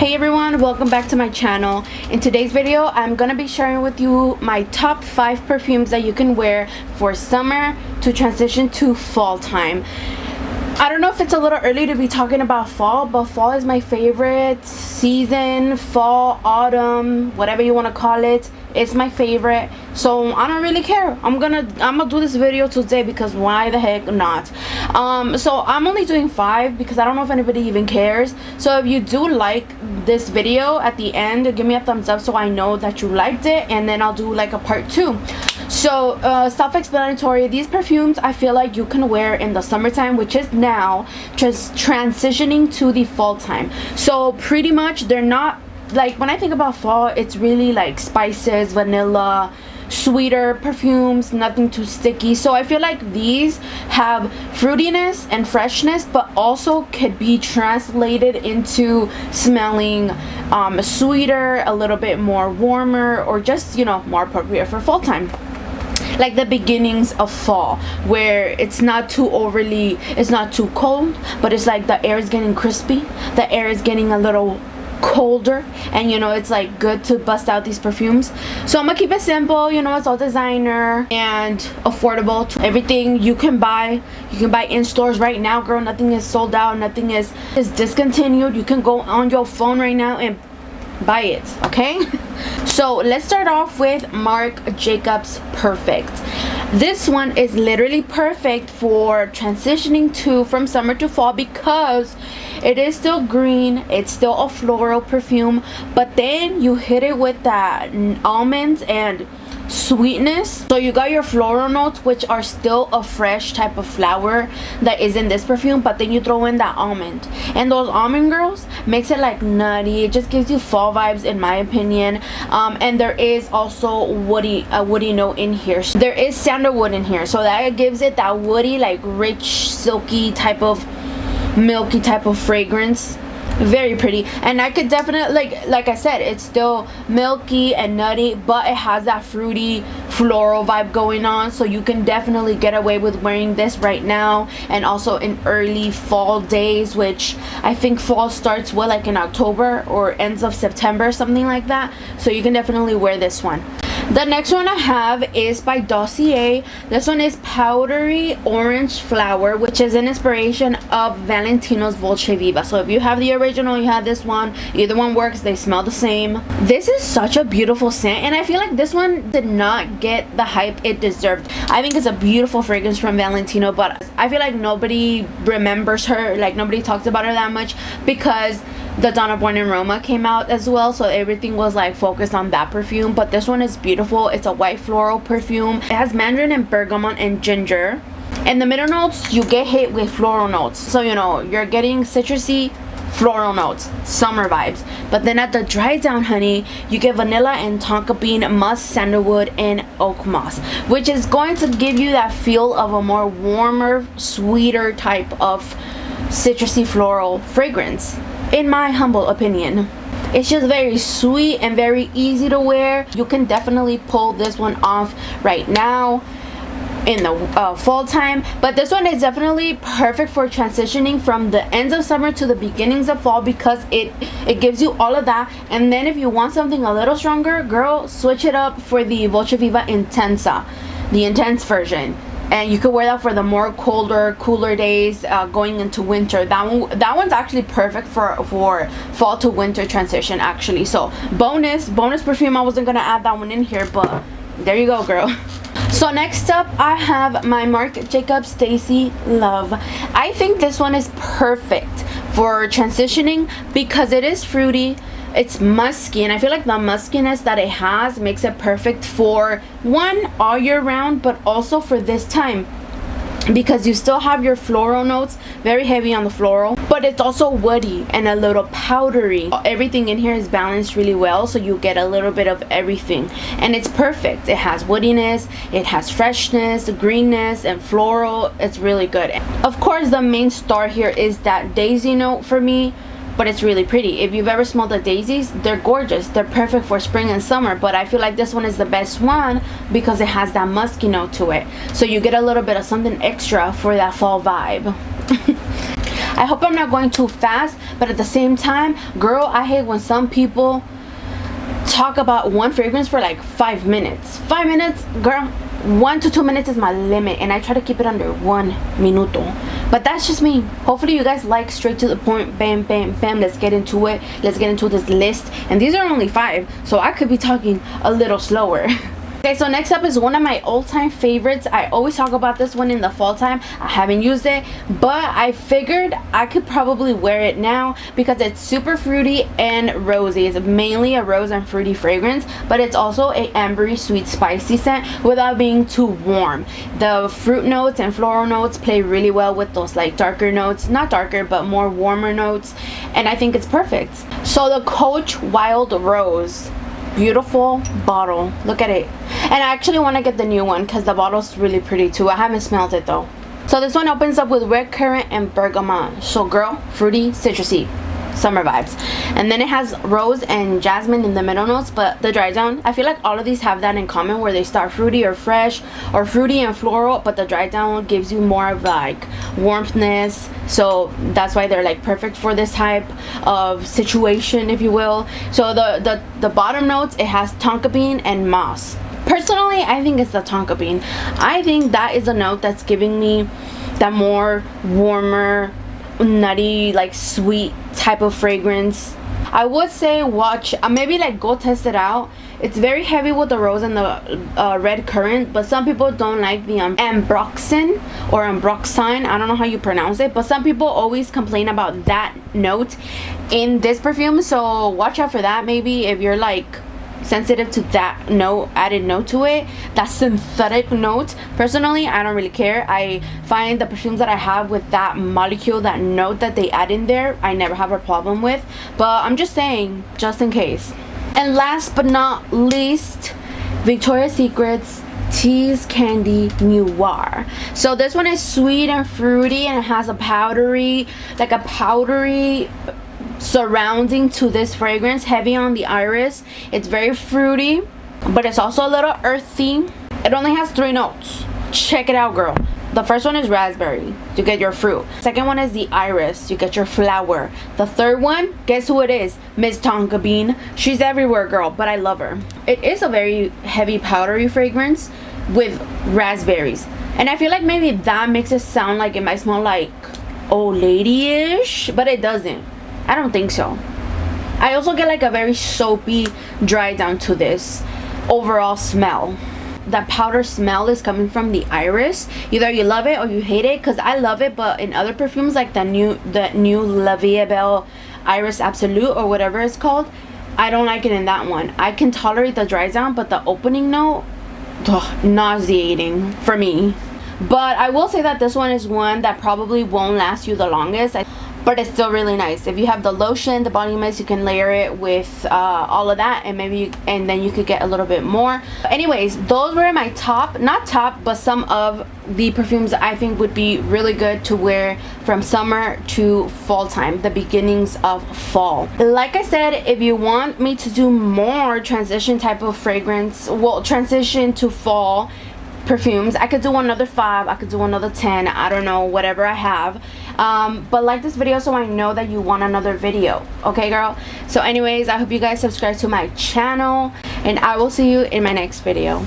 Hey everyone, welcome back to my channel. In today's video, I'm gonna be sharing with you my top 5 perfumes that you can wear for summer to transition to fall time. I don't know if it's a little early to be talking about fall, but fall is my favorite season. Fall, autumn, whatever you want to call it, it's my favorite. So I don't really care. I'm gonna do this video today because why the heck not? So I'm only doing 5 because I don't know if anybody even cares. So if you do like this video, at the end give me a thumbs up so I know that you liked it, and then I'll do like a part 2. So self-explanatory, these perfumes I feel like you can wear in the summertime, which is now, just transitioning to the fall time. So pretty much they're not like, when I think about fall, it's really like spices, vanilla, sweeter perfumes, nothing too sticky. So I feel like these have fruitiness and freshness, but also could be translated into smelling sweeter, a little bit more warmer, or just, you know, more appropriate for fall time. Like the beginnings of fall, where it's not too overly, it's not too cold, but it's like the air is getting crispy, the air is getting a little colder, and you know, it's like good to bust out these perfumes. So I'm gonna keep it simple, you know, it's all designer and affordable. Everything you can buy in stores right now, girl. Nothing is sold out, nothing is discontinued. You can go on your phone right now and buy it, okay? So let's start off with Marc Jacobs Perfect. This one is literally perfect for transitioning from summer to fall because it is still green, it's still a floral perfume, but then you hit it with that almonds and sweetness. So you got your floral notes, which are still a fresh type of flower that is in this perfume, but then you throw in that almond, and those almond girls makes it like nutty. It just gives you fall vibes in my opinion. And there is also a woody note in here. There is sandalwood in here, so that gives it that woody, like rich, silky type of, milky type of fragrance. Very pretty. And I could definitely, like I said, it's still milky and nutty, but it has that fruity floral vibe going on. So you can definitely get away with wearing this right now, and also in early fall days, which I think fall starts with like in October or ends of September, something like that. So you can definitely wear this one. The next one I have is by Dossier. This one is Powdery Orange Flower, which is an inspiration of Valentino's Dolce Viva. So if you have the original, you have this one, either one works, they smell the same. This is such a beautiful scent, and I feel like this one did not get the hype it deserved. I think it's a beautiful fragrance from Valentino, but I feel like nobody remembers her, like nobody talks about her that much because the Donna Born in Roma came out as well, so everything was like focused on that perfume. But this one is beautiful. It's a white floral perfume. It has mandarin and bergamot and ginger. And the middle notes, you get hit with floral notes, so you know you're getting citrusy floral notes, summer vibes. But then at the dry down, honey, you get vanilla and tonka bean, musk, sandalwood, and oak moss, which is going to give you that feel of a more warmer, sweeter type of citrusy floral fragrance, in my humble opinion. It's just very sweet and very easy to wear. You can definitely pull this one off right now in the fall time, but this one is definitely perfect for transitioning from the ends of summer to the beginnings of fall, because it gives you all of that. And then if you want something a little stronger, girl, switch it up for the Dolce Viva Intensa, the intense version, and you could wear that for the more colder, cooler days going into winter. That one's actually perfect for fall to winter transition actually. So bonus perfume. I wasn't gonna add that one in here, but there you go, girl. So next up I have my Marc Jacobs Stacy Love. I think this one is perfect for transitioning because it is fruity, it's musky, and I feel like the muskiness that it has makes it perfect for one, all year round, but also for this time, because you still have your floral notes, very heavy on the floral, but it's also woody and a little powdery. Everything in here is balanced really well, so you get a little bit of everything, and it's perfect. It has woodiness, it has freshness, greenness, and floral. It's really good. Of course, the main star here is that daisy note for me, but it's really pretty. If you've ever smelled the daisies, they're gorgeous. They're perfect for spring and summer, but I feel like this one is the best one because it has that musky note to it. So you get a little bit of something extra for that fall vibe. I hope I'm not going too fast, but at the same time, girl, I hate when some people talk about one fragrance for like 5 minutes. 5 minutes, girl. 1 to 2 minutes is my limit, and I try to keep it under 1 minuto. But that's just me. Hopefully you guys like straight to the point. Bam, bam, bam. Let's get into it. Let's get into this list. And these are only 5, so I could be talking a little slower. Okay, so next up is one of my all-time favorites. I always talk about this one in the fall time. I haven't used it, but I figured I could probably wear it now because it's super fruity and rosy. It's mainly a rose and fruity fragrance, but it's also a ambery, sweet, spicy scent without being too warm. The fruit notes and floral notes play really well with those like darker notes. Not darker, but more warmer notes, and I think it's perfect. So the Coach Wild Rose. Beautiful bottle, look at it. And I actually want to get the new one because the bottle's really pretty too. I haven't smelled it though. So this one opens up with red currant and bergamot. So girl, fruity, citrusy, summer vibes. And then it has rose and jasmine in the middle notes, but the dry down, I feel like all of these have that in common, where they start fruity or fresh or fruity and floral, but the dry down gives you more of like warmthness. So that's why they're like perfect for this type of situation, if you will. So the bottom notes, it has tonka bean and moss. Personally, I think it's the tonka bean. I think that is a note that's giving me that more warmer, nutty, like sweet type of fragrance. I would say watch, maybe like go test it out. It's very heavy with the rose and the red currant, but some people don't like the ambroxan or ambroxine. I don't know how you pronounce it, but some people always complain about that note in this perfume, so watch out for that. Maybe if you're like sensitive to that note, added note to it, that synthetic note. Personally, I don't really care. I find the perfumes that I have with that molecule, that note that they add in there, I never have a problem with, but I'm just saying, just in case. And last but not least, Victoria's Secret's Tease Candy Noir. So this one is sweet and fruity, and it has a powdery, like a powdery surrounding to this fragrance, heavy on the iris. It's very fruity, but it's also a little earthy. It only has 3 notes. Check it out, girl. The first one is raspberry, you get your fruit. Second one is the iris, you get your flower. The third one, guess who it is? Miss Tonka Bean. She's everywhere, girl, but I love her. It is a very heavy powdery fragrance with raspberries, and I feel like maybe that makes it sound like it might smell like old lady-ish, but it doesn't. I don't think so. I also get like a very soapy dry down to this overall smell. That powder smell is coming from the iris. Either you love it or you hate it, because I love it, but in other perfumes like the new La Vie Belle Iris Absolute or whatever it's called, I don't like it in that one. I can tolerate the dry down, but the opening note, nauseating for me. But I will say that this one is one that probably won't last you the longest, but it's still really nice. If you have the lotion, the body mist, you can layer it with all of that, and and then you could get a little bit more. But anyways, those were my not top, but some of the perfumes I think would be really good to wear from summer to fall time, the beginnings of fall. Like I said, if you want me to do more transition type of fragrance, well, transition to fall perfumes, I could do another 5, I could do another 10, I don't know, whatever I have. But like this video so I know that you want another video, okay, girl? So anyways, I hope you guys subscribe to my channel, and I will see you in my next video.